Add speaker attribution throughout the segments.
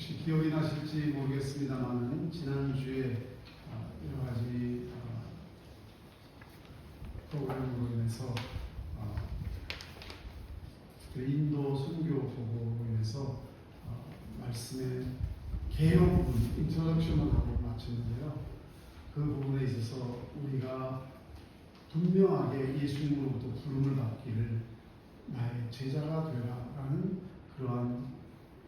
Speaker 1: 혹시 기억이 나실지 모르겠습니다만 지난주에 여러 가지 프로그램으로 인해서 그 인도 선교 보고로 인해서 말씀의 개요 부분, 인트로덕션을 하고 마쳤는데요. 그 부분에 있어서 우리가 분명하게 예수님으로부터 부름을 받기를 나의 제자가 되라라는 그러한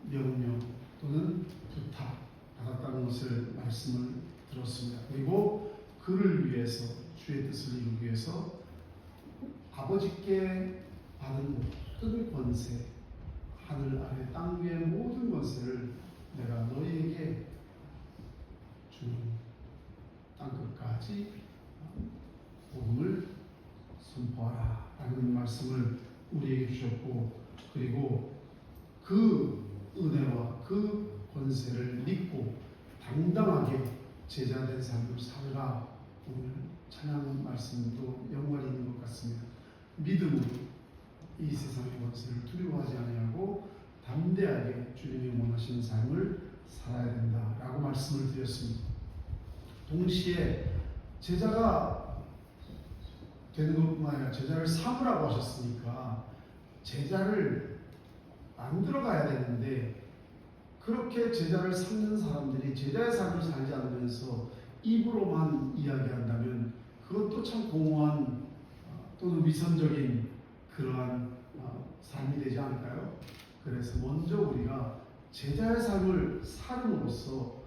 Speaker 1: 명령 또는 부탁 받았다는 것을 말씀을 들었습니다. 그리고 그를 위해서 주의 뜻을 이루기 위해서 아버지께 받은 모든 권세, 하늘 아래 땅 위의 모든 권세를 내가 너희에게 주는 땅끝까지 복음을 선포하라 라는 말씀을 우리에게 주셨고, 그리고 그 은혜와 그 권세를 믿고 당당하게 제자된 삶을 살라. 오늘 찬양 말씀도 연관이 있는 것 같습니다. 믿음으로 이 세상의 권세를 두려워하지 아니하고 담대하게 주님이 원하시는 삶을 살아야 된다라고 말씀을 드렸습니다. 동시에 제자가 되는 것뿐만 아니라 제자를 삼으라고 하셨으니까 제자를 만들어 가야 되는데, 그렇게 제자를 삼는 사람들이 제자의 삶을 살지 않으면서 입으로만 이야기한다면 그것도 참 공허한 또는 위선적인 그러한 삶이 되지 않을까요? 그래서 먼저 우리가 제자의 삶을 살음으로써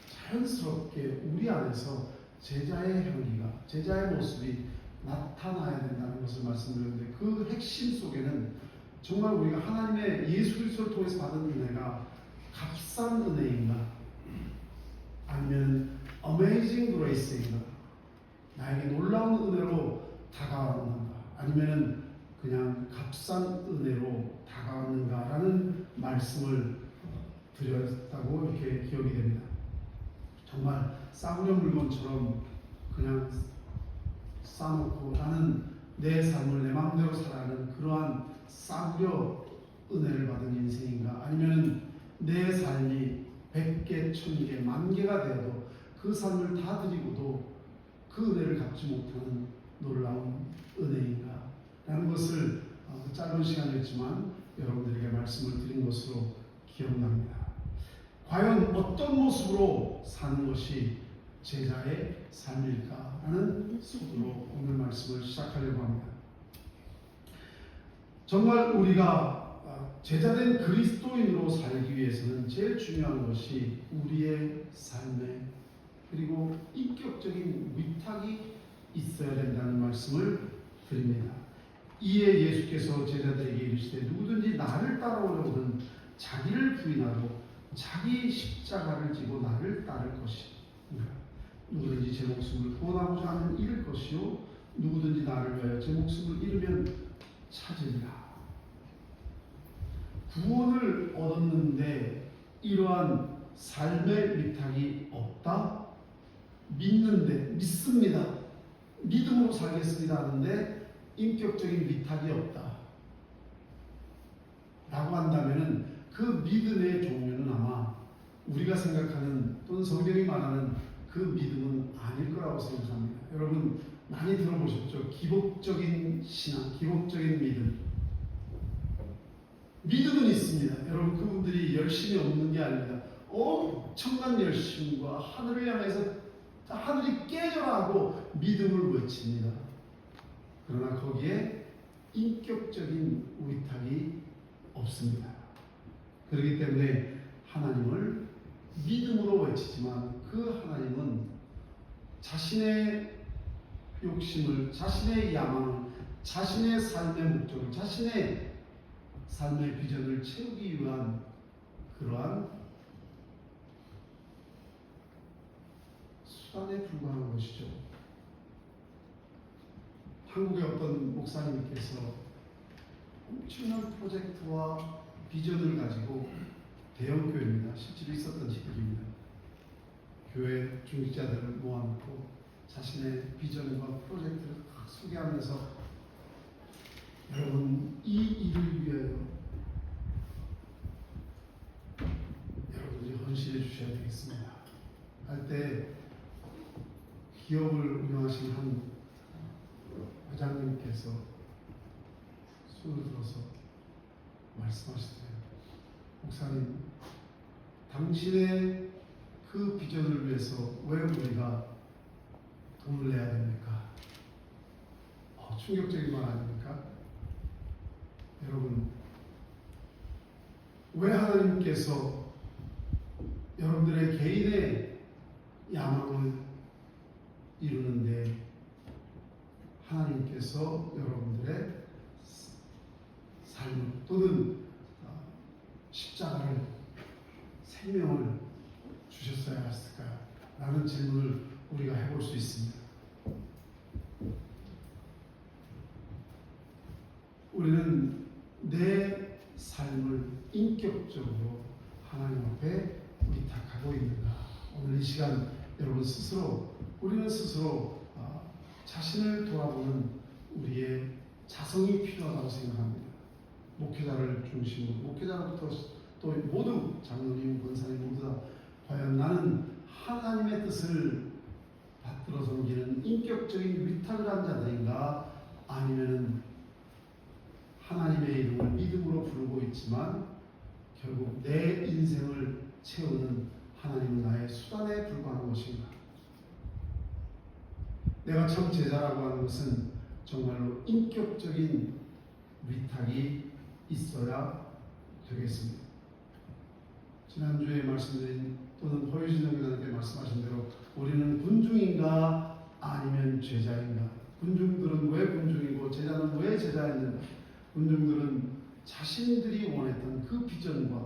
Speaker 1: 자연스럽게 우리 안에서 제자의 향기가, 제자의 모습이 나타나야 된다는 것을 말씀드렸는데, 그 핵심 속에는 정말 우리가 하나님의 예수 그리스도를 통해서 받은 은혜가 값싼 은혜인가, 아니면 amazing grace인가, 나에게 놀라운 은혜로 다가왔는가, 아니면 그냥 값싼 은혜로 다가왔는가라는 말씀을 드렸다고 이렇게 기억이 됩니다. 정말 싸구려 물건처럼 그냥 싸놓고 나는 내 삶을 내 마음대로 살아가는 그러한 싸구려 은혜를 받은 인생인가, 아니면 내 삶이 100개, 1000개, 10,000개가 되어도 그 삶을 다 드리고도 그 은혜를 갚지 못하는 놀라운 은혜인가 라는 것을 짧은 시간이었지만 여러분들에게 말씀을 드린 것으로 기억납니다. 과연 어떤 모습으로 사는 것이 제자의 삶일까 하는 속으로 오늘 말씀을 시작하려고 합니다. 정말 우리가 제자된 그리스도인으로 살기 위해서는 제일 중요한 것이 우리의 삶에, 그리고 인격적인 위탁이 있어야 된다는 말씀을 드립니다. 이에 예수께서 제자들에게 이르시되 누구든지 나를 따라오려거든 자기를 부인하고 자기 십자가를 지고 나를 따를 것이니라. 누구든지 제 목숨을 구원하고자 하면 잃을 것이요 누구든지 나를 위하여 제 목숨을 잃으면 찾으리라. 구원을 얻었는데 이러한 삶의 위탁이 없다? 믿습니다. 믿음으로 살겠습니다 하는데 인격적인 위탁이 없다 라고 한다면 그 믿음의 종류는 아마 우리가 생각하는 또는 성경이 말하는 그 믿음은 아닐 거라고 생각합니다. 여러분 많이 들어보셨죠? 기복적인 신앙, 기복적인 믿음. 믿음은 있습니다. 여러분 그분들이 열심이 없는 게 아닙니다. 엄청난 열심과 하늘을 향해서 하늘이 깨져라 하고 믿음을 외칩니다. 그러나 거기에 인격적인 위탁이 없습니다. 그렇기 때문에 하나님을 믿음으로 외치지만 그 하나님은 자신의 욕심을, 자신의 야망을, 자신의 삶의 목적을, 자신의 삶의 비전을 채우기 위한 그러한 수단에 불과한 것이죠. 한국의 어떤 목사님께서 엄청난 프로젝트와 비전을 가지고 대형 교회입니다. 실제로 있었던 일입니다. 교회 중직자들을 모아놓고 자신의 비전과 프로젝트를 딱 소개하면서 여러분 이 일을 위하여 지혜 주셔야 되겠습니다. 할 때 기업을 운영하신 한 회장님께서 손을 들어서 말씀하시더래요. 목사님, 당신의 그 비전을 위해서 왜 우리가 돈을 내야 됩니까? 충격적인 말 아닙니까? 여러분, 왜 하나님께서 여러분들의 개인의 야망을 이루는데 하나님께서 여러분들의 삶을 또는 십자가를 생명을 주셨어야 했을까요? 라는 질문을 우리가 해볼 수 있습니다. 우리는 내 삶을 인격적으로 하나님 앞에 위탁하고 있는가? 오늘 이 시간 여러분 스스로 우리는 스스로 자신을 돌아보는 우리의 자성이 필요하다고 생각합니다. 목회자를 중심으로 목회자로부터 또 모두 장로님, 권사님 모두 다 과연 나는 하나님의 뜻을 받들어 섬기는 인격적인 위탁을 한 자들인가? 아니면은 하나님의 이름을 믿음으로 부르고 있지만 결국 내 인생을 채우는 하나님은 나의 수단에 불과한 것인가? 내가 참 제자라고 하는 것은 정말로 인격적인 위탁이 있어야 되겠습니다. 지난주에 말씀드린 또는 허유진 장교사님께 말씀하신 대로 우리는 군중인가 아니면 제자인가? 군중들은 왜 군중이고 제자는 왜 제자였는가? 군중들은 자신들이 원했던 그 비전과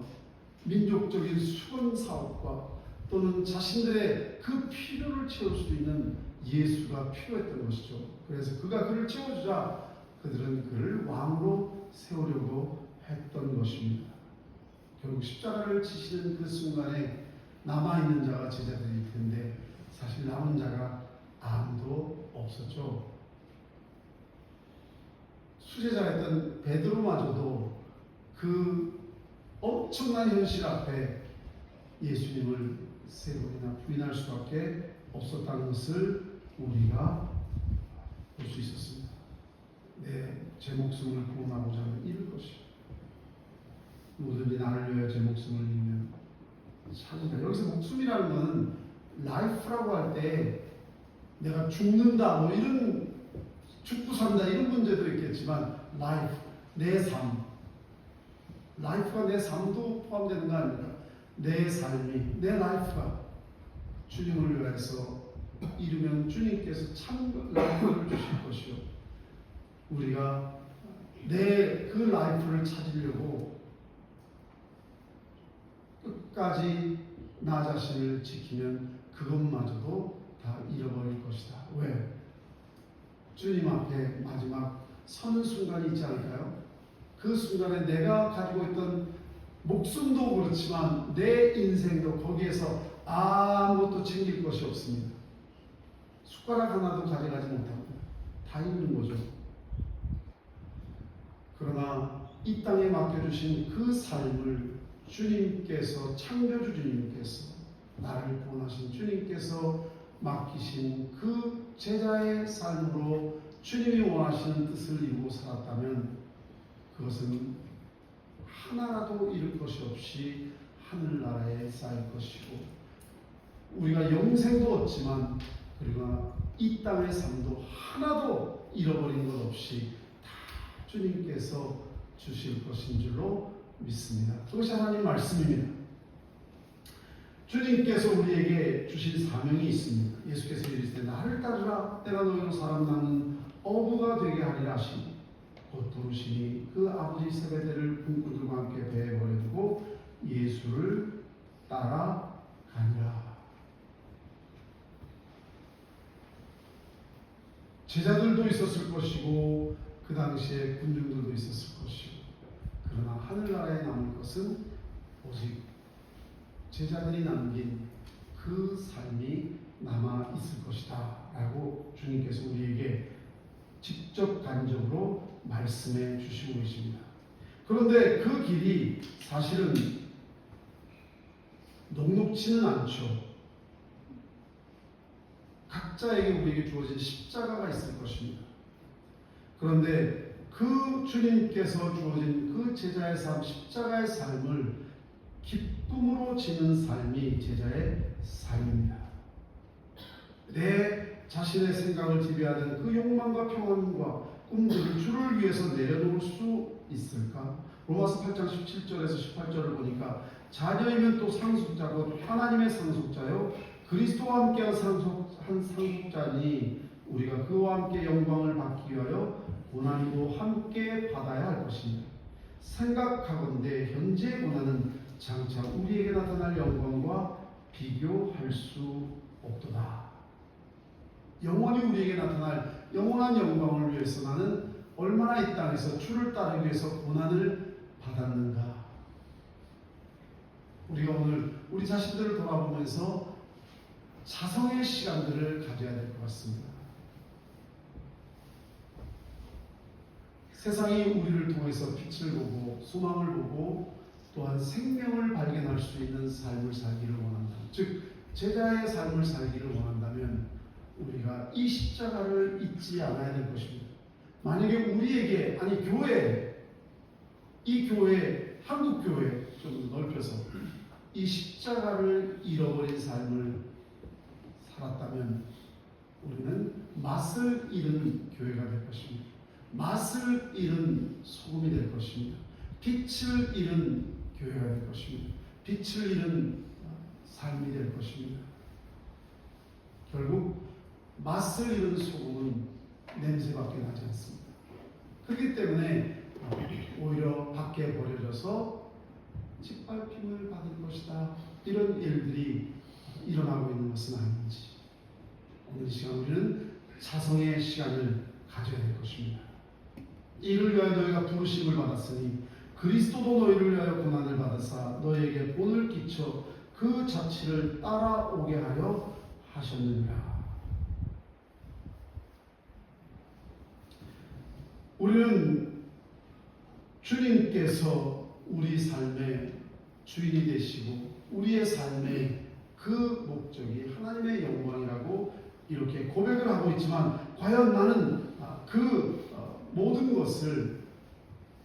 Speaker 1: 민족적인 수건 사업과 또는 자신들의 그 필요를 채울 수 있는 예수가 필요했던 것이죠. 그래서 그가 그를 채워주자 그들은 그를 왕으로 세우려고 했던 것입니다. 결국 십자가를 지시는 그 순간에 남아있는 자가 제자들일 텐데 사실 남은 자가 아무도 없었죠. 수제자였던 베드로마저도 그 엄청난 현실 앞에 예수님을 세 번이나 부인할 수밖에 없었다는 것을 우리가 볼 수 있었습니다. 제 목숨을 구원하고자 하면 잃을 것이요. 누구든지 나를 위하여 제 목숨을 잃으면 찾으리라. 여기서 목숨이라는 것은 라이프라고 할 때 내가 죽는다 뭐 이런 죽고 산다 이런 문제도 있겠지만 라이프, 내 삶, 라이프가 내 삶도 포함되는 거 아닙니까? 내 삶이, 내 라이프가 주님을 위해서 이루면 주님께서 참 라이프를 주실 것이요. 우리가 내 그 라이프를 찾으려고 끝까지 나 자신을 지키면 그것마저도 다 잃어버릴 것이다. 왜? 주님 앞에 마지막 서는 순간이 있지 않을까요? 그 순간에 내가 가지고 있던 목숨도 그렇지만 내 인생도 거기에서 아무것도 챙길 것이 없습니다. 숟가락 하나도 가져가지 못합니다. 다 잃는 거죠. 그러나 이 땅에 맡겨주신 그 삶을 주님께서, 창조주 주님께서, 나를 구원하신 주님께서 맡기신 그 제자의 삶으로 주님이 원하시는 뜻을 이루고 살았다면 그것은 하나라도 잃을 것이 없이 하늘나라에 쌓일 것이고 우리가 영생도 얻지만 그리고 이 땅의 삶도 하나도 잃어버린 것 없이 다 주님께서 주실 것인 줄로 믿습니다. 그것이 하나님 말씀입니다. 주님께서 우리에게 주신 사명이 있습니다. 예수께서 이르시되 나를 따르라 내가 너희로 사람 낳는 어부가 되게 하리라 하시니 곧 부르시니 그 아버지 세베대를 군꾼들과 함께 배에 버려두고 예수를 따라가니라. 제자들도 있었을 것이고 그 당시에 군중들도 있었을 것이고 그러나 하늘나라에 남을 것은 오직 제자들이 남긴 그 삶이 남아 있을 것이다 라고 주님께서 우리에게 직접 간접으로 말씀해 주시고 계십니다. 그런데 그 길이 사실은 녹록지는 않죠. 각자에게 우리에게 주어진 십자가가 있을 것입니다. 그런데 그 주님께서 주어진 그 제자의 삶, 십자가의 삶을 기쁨으로 지는 삶이 제자의 삶입니다. 내 자신의 생각을 지배하는 그 욕망과 평안과 꿈들을 주를 위해서 내려놓을 수 있을까? 로마서 8장 17절에서 18절을 보니까 자녀이면 또 상속자고 하나님의 상속자요 그리스도와 함께한 상속자니 우리가 그와 함께 영광을 받기 위하여 고난도 함께 받아야 할 것입니다. 생각하건대 현재의 고난은 장차 우리에게 나타날 영광과 비교할 수 없도다. 영원히 우리에게 나타날 영원한 영광을 위해서 나는 얼마나 이 땅에서 주를 따르기 위해서 고난을 받았는가. 우리가 오늘 우리 자신들을 돌아보면서 자성의 시간들을 가져야 될 것 같습니다. 세상이 우리를 통해서 빛을 보고 소망을 보고 또한 생명을 발견할 수 있는 삶을 살기를 원한다. 즉 제자의 삶을 살기를 원한다면 우리가 이 십자가를 잊지 않아야 될 것입니다. 만약에 우리에게 아니 교회 이 교회 한국 교회 좀 넓혀서 이 십자가를 잃어버린 삶을 살았다면 우리는 맛을 잃은 교회가 될 것입니다. 맛을 잃은 소금이 될 것입니다. 빛을 잃은 교회가 될 것입니다. 빛을 잃은 삶이 될 것입니다. 결국 맛을 잃은 소금은 냄새밖에 나지 않습니다. 그렇기 때문에 오히려 밖에 버려져서 짓밟힘을 받을 것이다. 이런 일들이 일어나고 있는 것은 아닌지 오늘 이 시간 우리는 자성의 시간을 가져야 될 것입니다. 이를 위하여 너희가 부르심을 받았으니 그리스도도 너희를 위하여 고난을 받으사 너희에게 본을 끼쳐 그 자취를 따라오게 하려 하셨느니라. 우리는 주님께서 우리 삶의 주인이 되시고 우리의 삶의 그 목적이 하나님의 영광이라고 이렇게 고백을 하고 있지만 과연 나는 그 모든 것을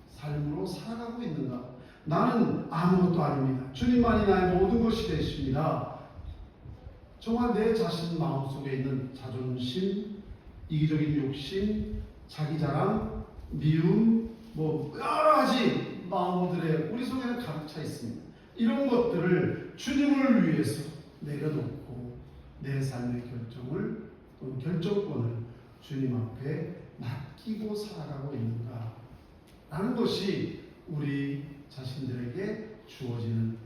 Speaker 1: 삶으로 살아가고 있는가? 나는 아무것도 아닙니다. 주님만이 나의 모든 것이 되십니다. 정말 내 자신 마음속에 있는 자존심, 이기적인 욕심, 자기 자랑, 미움, 여러 가지 마음들에 우리 속에는 가득 차 있습니다. 이런 것들을 주님을 위해서 내려놓고 내 삶의 결정을 또는 결정권을 주님 앞에 맡기고 살아가고 있는가 라는 것이 우리 자신들에게 주어지는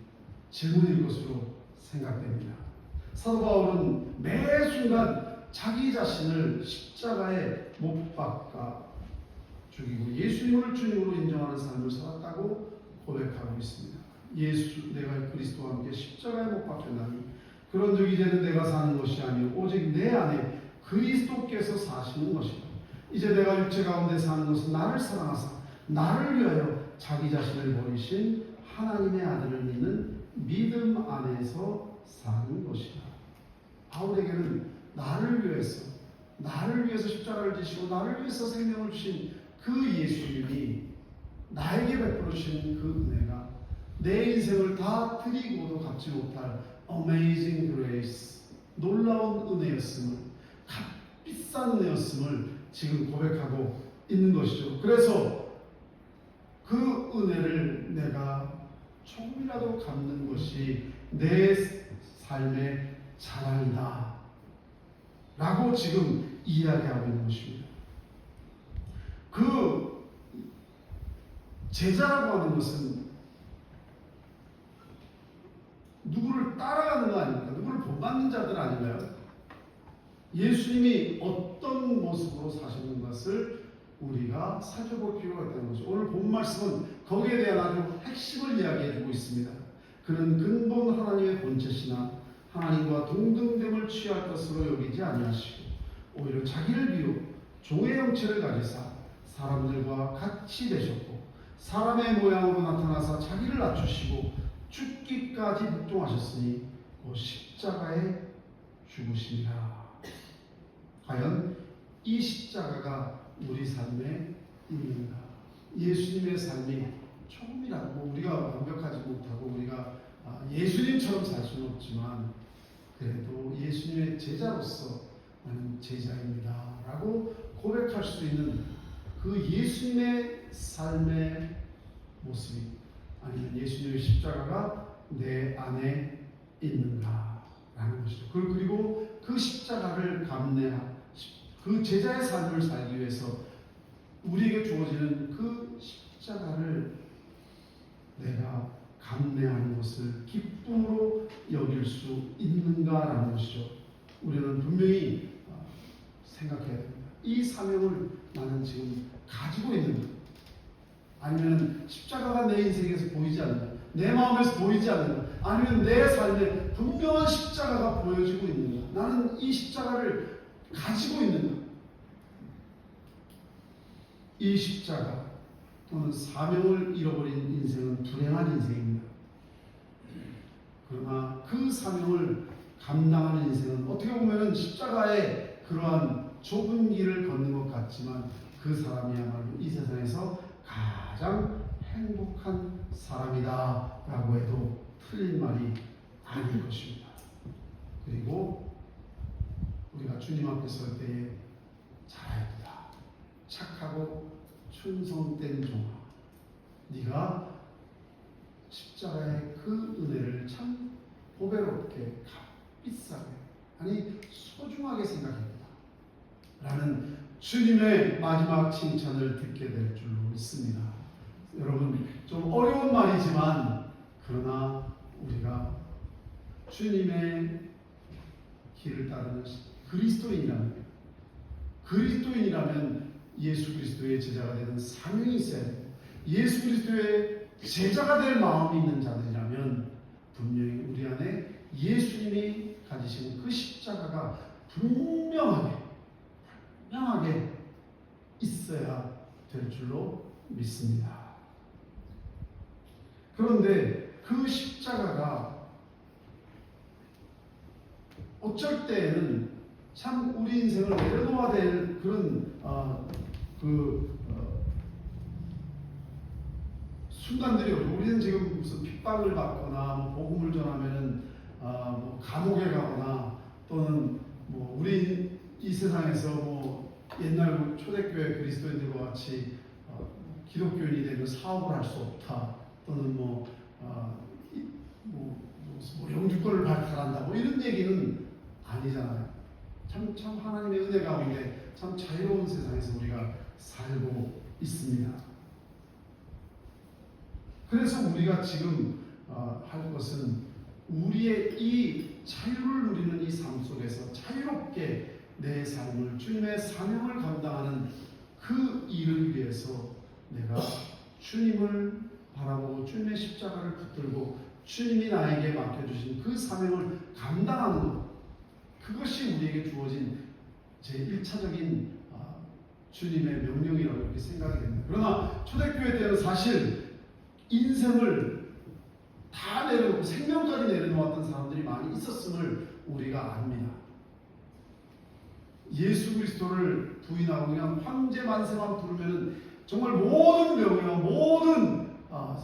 Speaker 1: 질문일 것으로 생각됩니다. 사도 바울은 매 순간 자기 자신을 십자가에 못 박아 죽이고 예수님을 주님으로 인정하는 삶을 살았다고 고백하고 있습니다. 내가 그리스도와 함께 십자가에 못 박혔나니 그런즉 이제는 내가 사는 것이 아니요 오직 내 안에 그리스도께서 사시는 것이다. 이제 내가 육체 가운데 사는 것은 나를 사랑하사 나를 위하여 자기 자신을 버리신 하나님의 아들을 믿는 믿음 안에서 사는 것이다. 바울에게는 나를 위해서 십자가를 지시고 나를 위해서 생명을 주신 그 예수님이 나에게 베풀어 주신 그 은혜가 내 인생을 다 드리고도 갚지 못할 Amazing Grace, 놀라운 은혜였음을, 값비싼 은혜였음을 지금 고백하고 있는 것이죠. 그래서 그 은혜를 내가 조금이라도 갚는 것이 내 삶의 자랑이다 라고 지금 이야기하고 있는 것입니다. 그 제자라고 하는 것은 누구를 따라가는 거 아닙니까? 누구를 본받는 자들 아닌가요? 예수님이 어떤 모습으로 사시는 것을 우리가 살펴볼 필요가 있다는 것이죠. 오늘 본 말씀은 거기에 대한 아주 핵심을 이야기해주고 있습니다. 그는 근본 하나님의 본체시나 하나님과 동등됨을 취할 것으로 여기지 아니하시고 오히려 자기를 비우 종의 형체를 가지사 사람들과 같이 되셨고 사람의 모양으로 나타나사 자기를 낮추시고 죽기까지 죽기까지 복종하셨으니 그 십자가에 죽으심이라. 과연 이 십자가가 우리 삶에 있는가? 예수님의 삶이 조금이라도 우리가 완벽하지 못하고 우리가 예수님처럼 살 수는 없지만 그래도 예수님의 제자로서 나는 제자입니다 라고 고백할 수 있는 그 예수님의 삶의 모습이, 아니면 예수님의 십자가가 내 안에 있는가 라는 것이죠. 그리고 그 십자가를 그 제자의 삶을 살기 위해서 우리에게 주어지는 그 십자가를 내가 감내하는 것을 기쁨으로 여길 수 있는가라는 것이죠. 우리는 분명히 생각해야 됩니다. 이 사명을 나는 지금 가지고 있는가? 아니면 십자가가 내 인생에서 보이지 않는가? 내 마음에서 보이지 않는가? 아니면 내 삶에 분명한 십자가가 보여지고 있는가? 나는 이 십자가를 가지고 있는가? 이 십자가 또는 사명을 잃어버린 인생은 불행한 인생입니다. 그러나 그 사명을 감당하는 인생은 어떻게 보면 십자가의 그러한 좁은 길을 걷는 것 같지만 그 사람이야말로 이 세상에서 가장 행복한 사람이다 라고 해도 틀린 말이 아닐 것입니다. 그리고 우리가 주님 앞에 설 때에 잘하였다, 착하고 충성된 종아, 네가 십자가의 그 은혜를 참 보배롭게 값비싸게, 아니 소중하게 생각했다 라는 주님의 마지막 칭찬을 듣게 될 줄로 믿습니다. 여러분, 좀 어려운 말이지만 그러나 우리가 주님의 길을 따르는 그리스도인이라면 예수 그리스도의 제자가 되는 사명이 있어야 돼요. 예수 그리스도의 제자가 될 마음이 있는 자들이라면 분명히 우리 안에 예수님이 가지신 그 십자가가 분명하게 있어야 될 줄로 믿습니다. 그런데 그 십자가가 어쩔 때에는 참 우리 인생을 내려놓아야 될 그런 순간들이 오죠. 우리는 지금 무슨 핍박을 받거나 복음을 전하면은 감옥에 가거나 또는 우리 이 세상에서 옛날 초대교회 그리스도인들과 같이 기독교인이 되면 사업을 할 수 없다, 또는 영주권을 발달한다, 이런 얘기는 아니잖아요. 참 하나님의 은혜 가운데 참 자유로운 세상에서 우리가 살고 있습니다. 그래서 우리가 지금 할 것은 우리의 이 자유를 누리는 이 삶 속에서 자유롭게 내 삶을, 주님의 사명을 감당하는 그 일을 위해서 내가 주님을 바라보고 주님의 십자가를 붙들고 주님이 나에게 맡겨주신 그 사명을 감당하는 것, 그것이 우리에게 주어진 제1차적인 주님의 명령이라고 이렇게 생각이 됩니다. 그러나 초대교회 때는 사실 인생을 다 내려놓고 생명까지 내려놓았던 사람들이 많이 있었음을 우리가 압니다. 예수 그리스도를 부인하고 그냥 황제 만세만 부르면 정말 모든 명예와 모든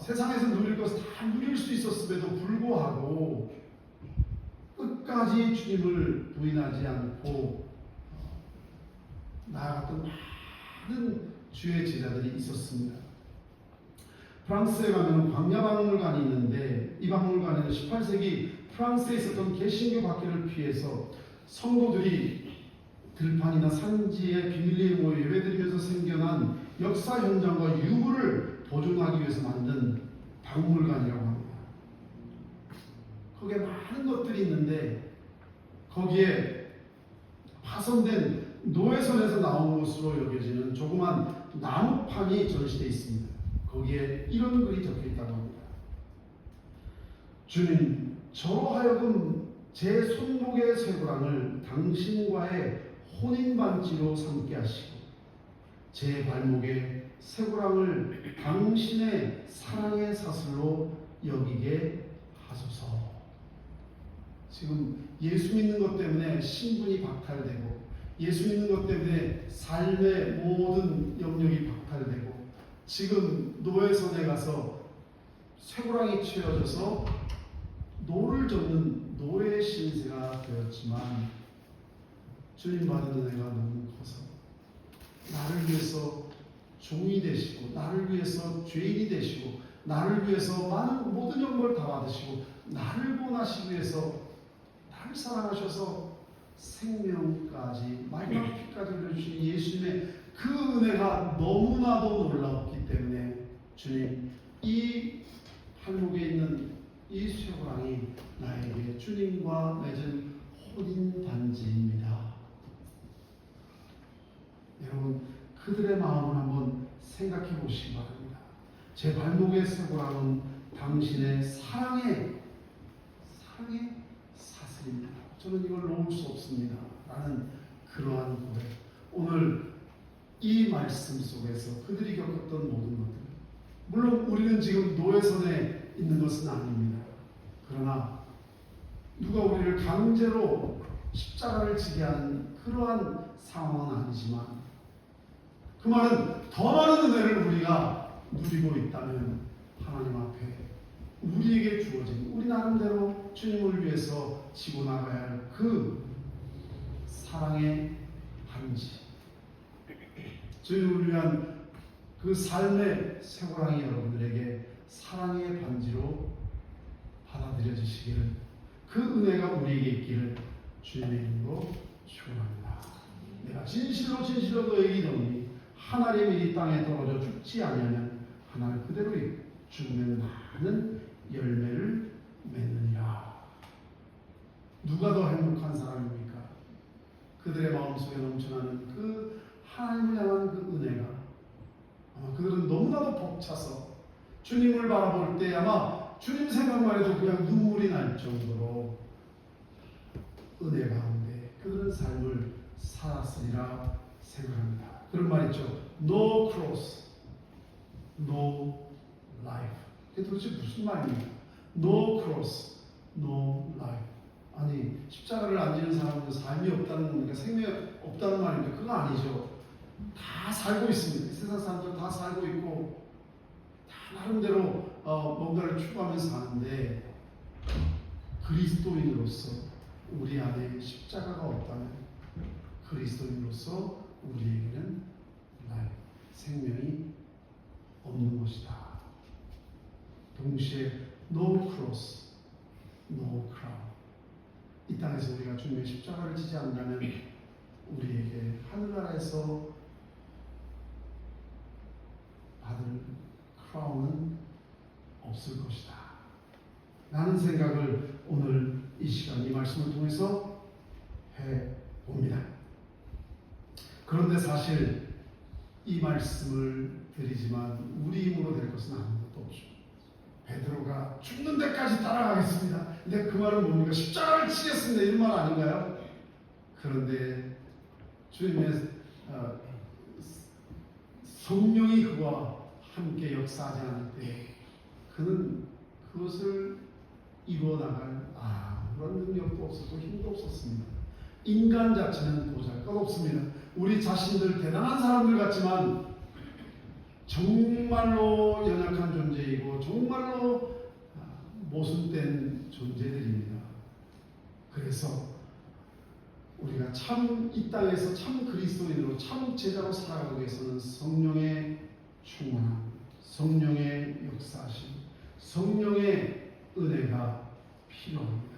Speaker 1: 세상에서 누릴 것을 다 누릴 수 있었음에도 불구하고 끝까지 주님을 부인하지 않고 나아갔던 많은 주의 제자들이 있었습니다. 프랑스에 가면 광야박물관이 있는데 이 박물관에는 18세기 프랑스에 있었던 개신교 박해를 피해서 성도들이 들판이나 산지에 비밀리에 모여 예배드리면서 생겨난 역사 현장과 유물을 보존하기 위해서 만든 박물관이라고 합니다. 거기에 많은 것들이 있는데 거기에 파손된 노예선에서 나온 것으로 여겨지는 조그만 나무판이 전시되어 있습니다. 거기에 이런 글이 적혀 있다고 합니다. 주님, 저로 하여금 제 손목의 쇠고랑을 당신과의 혼인반지로 삼게 하시고 제 발목에 쇠고랑을 당신의 사랑의 사슬로 여기게 하소서. 지금 예수 믿는 것 때문에 신분이 박탈되고 예수 믿는 것 때문에 삶의 모든 영역이 박탈되고 지금 노예선에 가서 쇠고랑이 채워져서 노를 젓는 노예 신세가 되었지만 주님 받은 은혜가 너무 커서 나를 위해서 종이 되시고 나를 위해서 죄인이 되시고 나를 위해서 많은 모든 영광을 다 받으시고 나를 구원하시기 위해서 나를 사랑하셔서 생명까지 마지막 피까지 흘려주신 예수님의 그 은혜가 너무나도 놀라웠기 때문에 주님 이 팔목에 있는 이 쇠고랑이 나에게 주님과 맺은 혼인 반지입니다. 여러분 그들의 마음을 한번 생각해 보시기 바랍니다. 제 발목의 쇠고랑은 당신의 사랑의 사슬입니다. 저는 이걸 놓을 수 없습니다. 라는 그러한 고백. 오늘 이 말씀 속에서 그들이 겪었던 모든 것들, 물론 우리는 지금 노예선에 있는 것은 아닙니다. 그러나 누가 우리를 강제로 십자가를 지게 하는 그러한 상황은 아니지만 그 말은 더 많은 은혜를 우리가 누리고 있다면 하나님 앞에 우리에게 주어진 우리 나름대로 주님을 위해서 지고 나가야 할 그 사랑의 반지, 주님을 위한 그 삶의 쇠고랑이 여러분들에게 사랑의 반지로 받아들여지시기를, 그 은혜가 우리에게 있기를 주님의 이름으로 축원합니다. 내가 진실로 너에게 이르노니 하나님이 이 땅에 떨어져 죽지 아니하면 하나를 그대로 죽으면 많은 열매를 맺느니라. 누가 더 행복한 사람입니까? 그들의 마음속에 넘쳐나는 그 하나님을 향한 그 은혜가, 아마 그들은 너무나도 벅차서 주님을 바라볼 때 아마 주님 생각만 해도 그냥 눈물이 날 정도로 은혜 가운데 그들은 삶을 살았으리라 생각합니다. 그런 말 있죠. No cross, no life. 그게 도대체 무슨 말입니까? No cross, no life. 아니 십자가를 안 지는 사람은 삶이 없다는 겁니까? 생명이 없다는 말입니까? 그거 아니죠. 다 살고 있습니다. 세상 사람들 다 살고 있고 다 나름대로 뭔가를 추구하면서 사는데 그리스도인으로서 우리 안에 십자가가 없다면 그리스도인으로서 우리에게는 생명이 없는 것이다. 동시에 no cross, no crown. 이 땅에서 우리가 주님의 십자가를 지지 않는다면 우리에게 하늘나라에서 받을 크라운은 없을 것이다. 라는 생각을 오늘 이 시간 이 말씀을 통해서 해봅니다. 그런데 사실 이 말씀을 드리지만 우리 힘으로 될 것은 아무것도 없죠. 베드로가 죽는 데까지 따라가겠습니다. 근데 그 말은 뭡니까? 십자가를 치겠습니다. 이런 말 아닌가요? 그런데 주님의 성령이 그와 함께 역사하지 않을 때 그는 그것을 이루어 나갈 아무런 능력도 없었고 힘도 없었습니다. 인간 자체는 보잘것없습니다. 우리 자신들 대단한 사람들 같지만 정말로 연약한 존재이고 정말로 모순된 존재들입니다. 그래서 우리가 참 이 땅에서 참 그리스도인으로 참 제자로 살아가기 위해서는 성령의 충만함, 성령의 역사하심, 성령의 은혜가 필요합니다.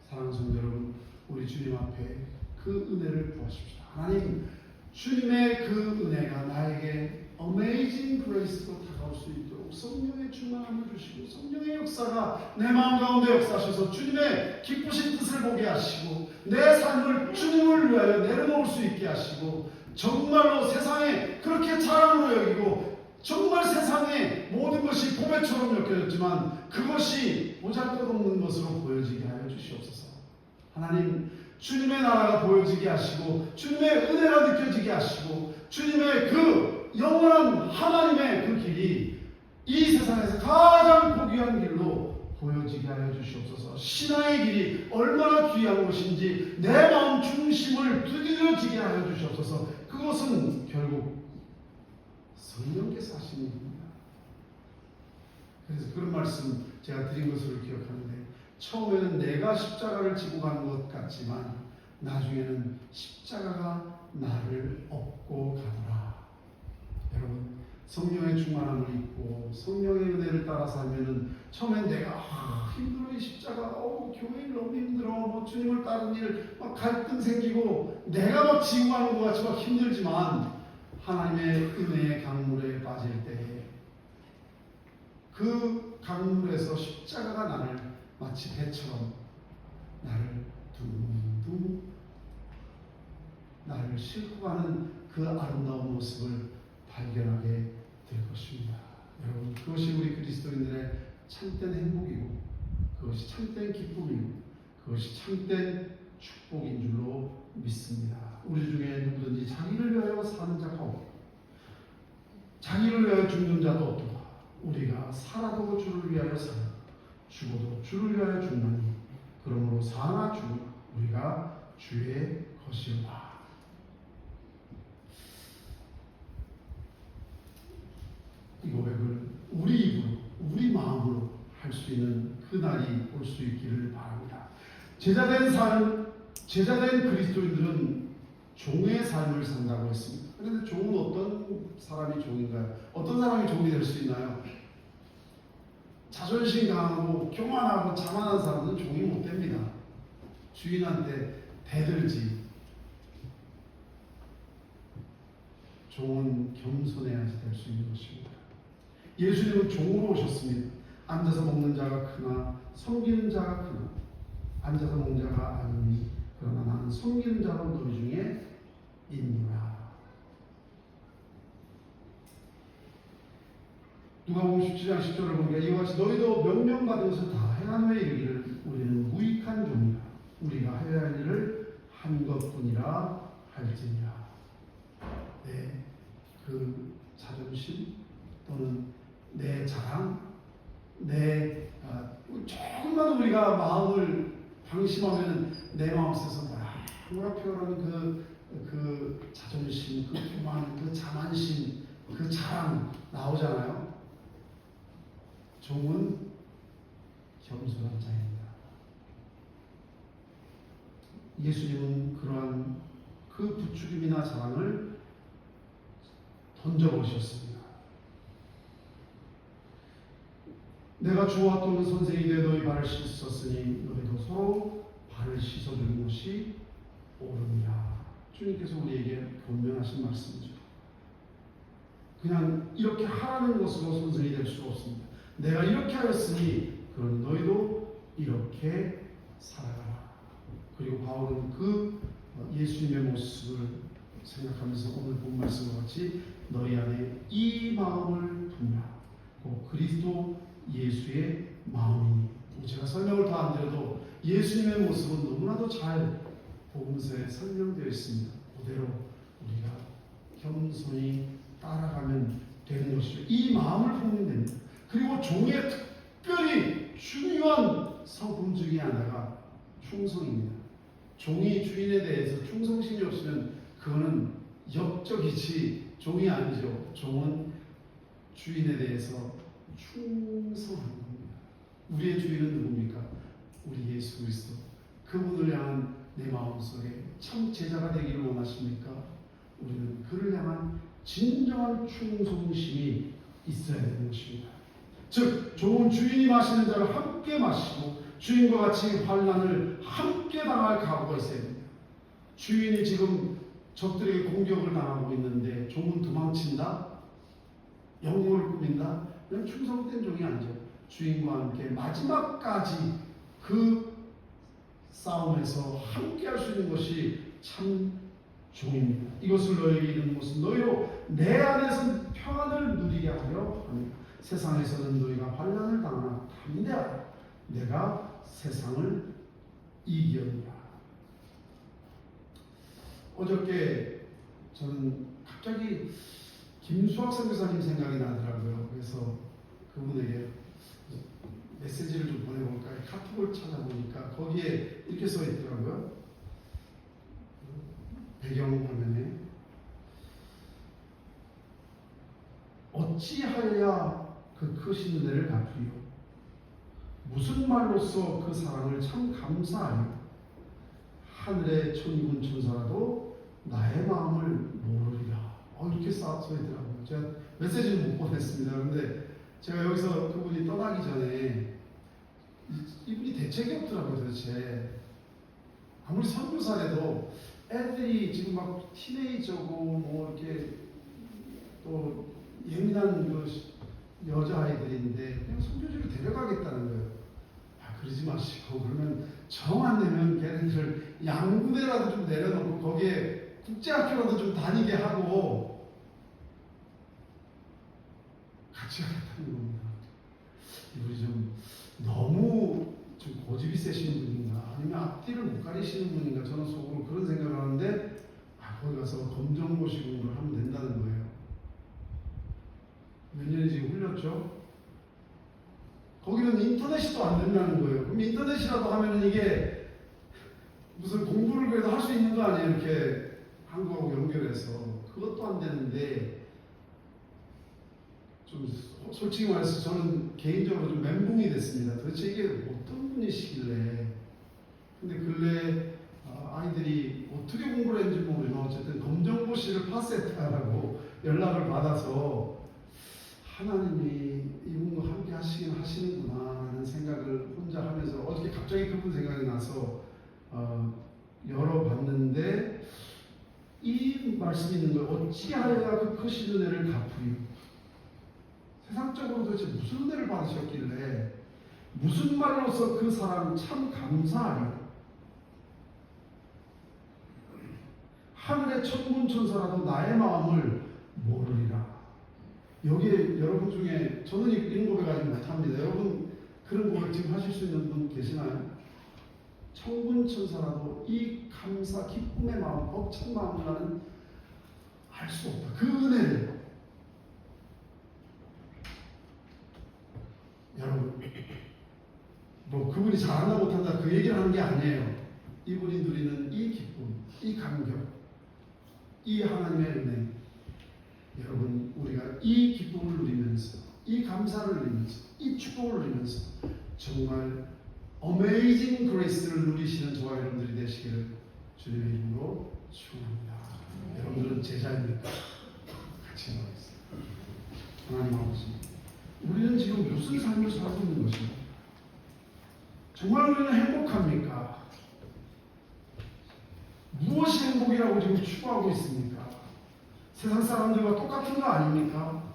Speaker 1: 사랑하는 성도 여러분, 우리 주님 앞에 그 은혜를 구하십시다. 하나님, 주님의 그 은혜가 나에게 Amazing Grace로 다가올 수 있도록 성령의 충만함을 주시고 성령의 역사가 내 마음 가운데 역사하셔서 주님의 기쁘신 뜻을 보게 하시고 내 삶을 주님을 위하여 내려놓을 수 있게 하시고 정말로 세상에 그렇게 자랑으로 여기고 정말 세상에 모든 것이 보배처럼 여겨졌지만 그것이 보잘것없는 것으로 보여지게 하여 주시옵소서. 하나님, 주님의 나라가 보여지게 하시고 주님의 은혜가 느껴지게 하시고 주님의 그 영원한 하나님의 그 길이 이 세상에서 가장 고귀한 길로 보여지게 두드러지게 하여 주시옵소서. 신앙의 길이 얼마나 귀한 것인지 내 마음 중심을 두드러지게 하여 주시옵소서. 그것은 결국 성령께서 하시는 일입니다. 그래서 그런 말씀 제가 드린 것을 기억하는데, 처음에는 내가 십자가를 지고 가는 것 같지만 나중에는 십자가가 나를 업고 가더라. 여러분, 성령의 충만함을 입고 성령의 은혜를 따라 살면은 처음엔 내가 힘들어, 이 십자가, 교회 너무 힘들어, 주님을 따르는 일 막 갈등 생기고 내가 막 지고 가는 것 같이 막 힘들지만, 하나님의 은혜의 강물에 빠질 때에 그 강물에서 십자가가 나를 마치 배처럼 나를 둥둥 나를 싣고 가는 그 아름다운 모습을 발견하게 될 것입니다. 여러분, 그것이 우리 그리스도인들의 참된 행복이고, 그것이 참된 기쁨이고, 그것이 참된 축복인 줄로 믿습니다. 우리 중에 누구든지 자기를 위하여 사는 자가 없고 자기를 위하여 죽는 자도 없도다. 우리가 살아도 주를 위하여 사나 죽어도 주를 위하여 죽나니 그러므로 사나 죽으나 우리가 주의 것이로다. 이 고백을 우리 입으로, 우리 마음으로 할 수 있는 그 날이 올 수 있기를 바랍니다. 제자된 그리스도인들은 종의 삶을 산다고 했습니다. 그런데 종은 어떤 사람이 종인가요? 어떤 사람이 종이 될 수 있나요? 자존심 강하고 교만하고 자만한 사람은 종이 못 됩니다. 주인한테 대들지. 종은 겸손해야지 될 수 있는 것입니다. 예수님은 종으로 오셨습니다. 앉아서 먹는 자가 크나 섬기는 자가 크나, 앉아서 먹는 자가 아니니 그러나 나는 섬기는 자로 너희 중에 있노라. 누가복음 17장 10절을 보니까 이와 같이 너희도 명령받은 것을 다 행한 후에 이르기를 우리는 무익한 종이라 우리가 하여야 할 일을 한 것뿐이라 할지니라. 네, 그 자존심 또는 내 자랑, 조금만 우리가 마음을 방심하면 내 마음속에서 뭐라 표현하는 그 자존심, 그 교만, 그 자만심, 그 자랑 나오잖아요. 종은 겸손한 자입니다. 예수님은 그러한 그 부추김이나 자랑을 던져버리셨습니다. 내가 주와 또는 선생이 되어 너희 발을 씻었으니 너희도 서로 발을 씻어주는 것이 옳으니라. 주님께서 우리에게 권면하신 말씀이죠. 그냥 이렇게 하라는 것으로 선생이 될 수가 없습니다. 내가 이렇게 하였으니 그럼 너희도 이렇게 살아가라. 그리고 바울은 그 예수님의 모습을 생각하면서 오늘 본 말씀과 같이 너희 안에 이 마음을 품으라. 그리스도 예수의 마음이니, 제가 설명을 더 안 드려도 예수님의 모습은 너무나도 잘 복음서에 설명되어 있습니다. 그대로 우리가 겸손히 따라가면 되는 것이죠. 이 마음을 품으면 됩니다. 그리고 종의 특별히 중요한 성품 중에 하나가 충성입니다. 종이 주인에 대해서 충성심이 없으면 그거는 역적이지 종이 아니죠. 종은 주인에 대해서 충성한 겁니다. 우리의 주인은 누굽니까? 우리 예수 그리스도. 그분을 향한 내 마음속에 참 제자가 되기를 원하십니까? 우리는 그를 향한 진정한 충성심이 있어야 되는 것입니다. 즉, 종은 주인이 마시는 자를 함께 마시고 주인과 같이 환난을 함께 당할 각오가 있어야 됩니다. 주인이 지금 적들에게 공격을 당하고 있는데 종은 도망친다? 영웅을 꾸민다? 그냥 충성된 종이 아니죠. 주인과 함께 마지막까지 그 싸움에서 함께 할 수 있는 것이 참 종입니다. 이것을 너희에게 이르는 것은 너희로 내 안에서 평안을 누리게 하려 합니다. 세상에서는 너희가 환난을 당하나 담대하라. 내가 세상을 이겼노라. 어저께 저는 갑자기 김수학 선교사님 생각이 나더라고요. 그래서 그분에게 메시지를 좀 보내볼까 카톡을 찾아보니까 거기에 이렇게 써 있더라고요. 배경 화면에 어찌하여야 그 크신 은혜를 갚으리요? 무슨 말로써 그 사랑을 참 감사하여 하늘의 천군 천사라도 나의 마음을 모르리라. 이렇게 써 있더라고요. 제가 메시지는 못 보냈습니다. 그런데 제가 여기서 그분이 떠나기 전에 이분이 대책이 없더라고요. 도대체 아무리 선교사래도 애들이 지금 막 티네이저고 뭐 이렇게 또 예민한 그 여자아이들인데 그냥 선교지로 데려가겠다는 거예요. 그러지 마시고 그러면 정 안 되면 걔네들 양구대라도 좀 내려놓고 거기에 국제학교라도 좀 다니게 하고 같이 하겠다는 겁니다. 이분이 좀 너무 좀 고집이 세시는 분인가 아니면 앞뒤를 못 가리시는 분인가 저는 속으로 그런 생각을 하는데 거기 가서 검정고시 공부를 하면 된다는 거예요. 몇 년이 지금 흘렸죠? 거기는 인터넷이 또 안 된다는 거예요. 그럼 인터넷이라도 하면은 이게 무슨 공부를 그래도 할 수 있는 거 아니에요? 이렇게 한국하고 연결해서. 그것도 안 되는데, 좀 솔직히 말해서 저는 개인적으로 좀 멘붕이 됐습니다. 도대체 이게 어떤 분이시길래. 근데 근래 아이들이 어떻게 공부를 했는지 모르지만 어쨌든 검정고시를 파스했다라고 연락을 받아서 하나님이 이분과 함께 하시긴 하시는구나 라는 생각을 혼자 하면서 어저께 갑자기 그분 생각이 나서 열어봤는데 이 말씀이 있는 거예요. 어찌하여야 그 크신 은혜를 갚으리요? 세상적으로 도대체 무슨 은혜를 받으셨길래 무슨 말로서 그 사랑 참 감사하리요? 하늘의 천군 천사라도 나의 마음을 모르리라. 여기에 여러분 중에 저는 이런 고백 아직 못합니다. 여러분 그런 고백 지금 하실 수 있는 분 계시나요? 천군 천사라도 이 감사 기쁨의 마음 벅찬 마음을 나는 알 수 없다. 그 은혜를 여러분 뭐 그분이 잘한다 못한다 그 얘기를 하는 게 아니에요. 이분이 누리는 이 기쁨, 이 감격, 이 하나님의 은혜 여러분 우리가 이 기쁨을 누리면서 이 감사를 누리면서 이 축복을 누리면서 정말 어메이징 그레이스를 누리시는 저와 여러분들이 되시기를 주님의 이름으로 축원합니다. 여러분들은 제자입니까? 같이 나가겠습니다. 하나님 아버지 우리는 지금 무슨 삶을 살고 있는 것입니까? 정말 우리는 행복합니까? 무엇이 행복이라고 지금 추구하고 있습니까? 세상 사람들과 똑같은 거 아닙니까?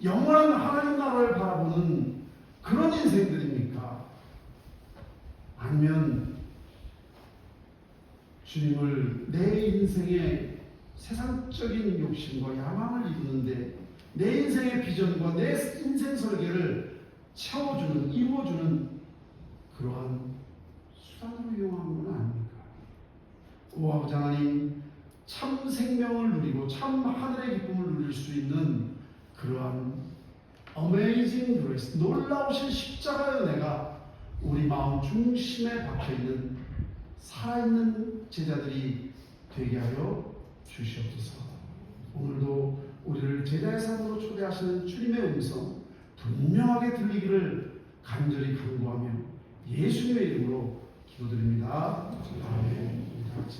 Speaker 1: 영원한 하나님 나라를 바라보는 그런 인생들입니까? 아니면 주님을 내 인생의 세상적인 욕심과 야망을 이루는데 내 인생의 비전과 내 인생 설계를 채워주는, 이루어주는 그러한 수단으로 이용하는 건 아닙니까? 오 아버지 하나님 참 생명을 누리고 참 하늘의 기쁨을 누릴 수 있는 그러한 어메이징 그레이스 놀라우신 십자가의 은혜가 우리 마음 중심에 박혀있는 살아있는 제자들이 되게 하여 주시옵소서. 오늘도 우리를 제자의 삶으로 초대하시는 주님의 음성 분명하게 들리기를 간절히 간구하며 예수님의 이름으로 기도드립니다. 아멘.